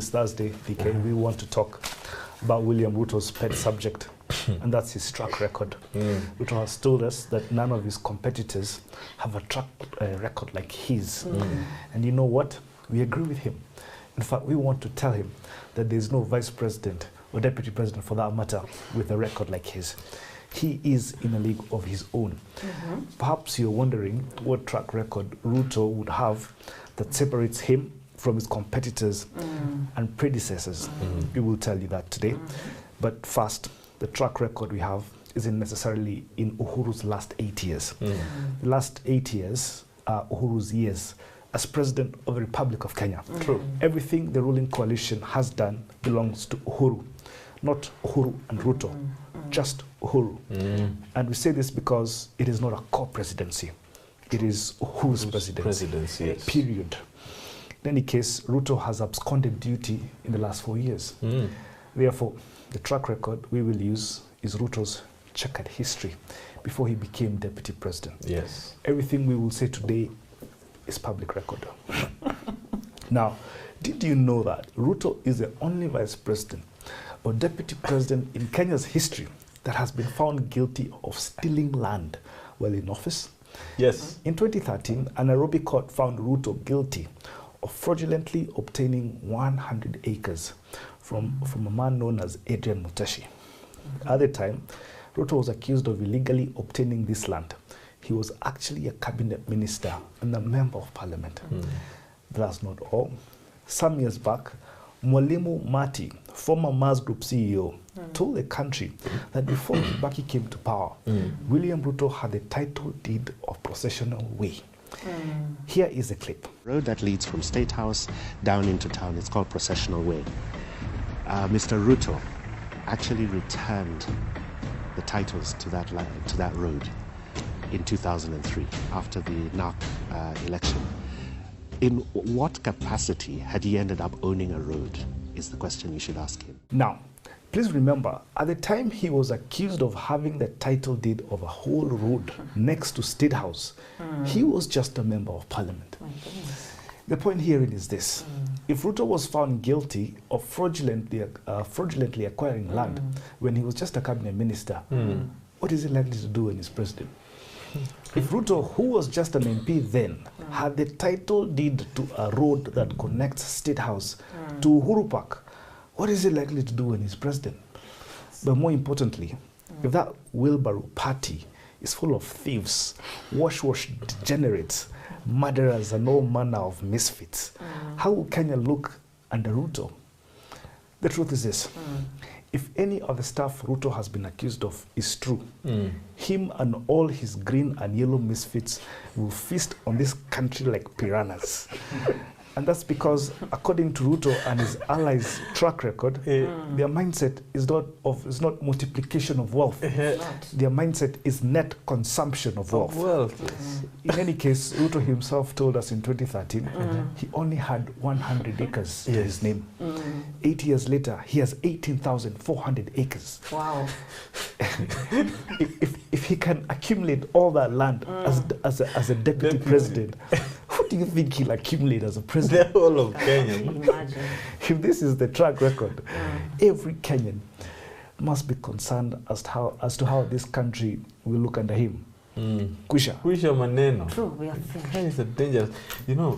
This Thursday, DK, we want to talk about William Ruto's pet subject, and that's his track record. Ruto has told us that none of his competitors have a track record like his. And you know what? We agree with him. In fact, we want to tell him that there's no vice president or deputy president, for that matter, with a record like his. He is in a league of his own. Perhaps you're wondering what track record Ruto would have that separates him from his competitors and predecessors. We will tell you that today. But first, the track record we have isn't necessarily in Uhuru's last 8 years. The last 8 years are Uhuru's years as president of the Republic of Kenya. True. Everything the ruling coalition has done belongs to Uhuru, not Uhuru and Ruto, just Uhuru. And we say this because it is not a co-presidency. It is Uhuru's presidency, yes. Period. In any case, Ruto has absconded duty in the last 4 years. Therefore, the track record we will use is Ruto's checkered history before he became deputy president. Yes. Everything we will say today is public record. Now, did you know that Ruto is the only vice president or deputy president in Kenya's history that has been found guilty of stealing land while in office? Yes. In 2013, a Nairobi court found Ruto guilty of fraudulently obtaining 100 acres from a man known as Adrian Muteshi. At the time, Ruto was accused of illegally obtaining this land. He was actually a cabinet minister and a member of parliament. That's not all. Some years back, Mwalimu Mati, former Mars Group CEO, told the country that before Kibaki came to power, William Ruto had the title deed of Processional Way. Here is a clip. Road that leads from State House down into town. It's called Processional Way. Mr. Ruto actually returned the titles to that road in 2003 after the NARC election. In what capacity had he ended up owning a road is the question you should ask him. Now, please remember, at the time he was accused of having the title deed of a whole road next to State House, he was just a member of parliament. The point here is this. If Ruto was found guilty of fraudulently acquiring land when he was just a cabinet minister, what is he likely to do when he's president? If Ruto, who was just an MP then, had the title deed to a road that connects State House to Uhuru Park, what is he likely to do when he's president? But more importantly, if that wheelbarrow party is full of thieves, wash degenerates, murderers, and all manner of misfits, how will Kenya look under Ruto? The truth is this. If any of the stuff Ruto has been accused of is true, him and all his green and yellow misfits will feast on this country like piranhas. And that's because, according to Ruto and his allies' track record, their mindset is not multiplication of wealth. Their mindset is net consumption of wealth. In any case, Ruto himself told us in 2013 he only had 100 acres to his name. 8 years later, he has 18,400 acres. Wow. If he can accumulate all that land as a deputy president, who do you think he'll accumulate as a president? The whole of Kenya. Imagine. If this is the track record, every Kenyan must be concerned as to how this country will look under him. Kwisha Maneno. True, we are Kenya is a dangerous, you know,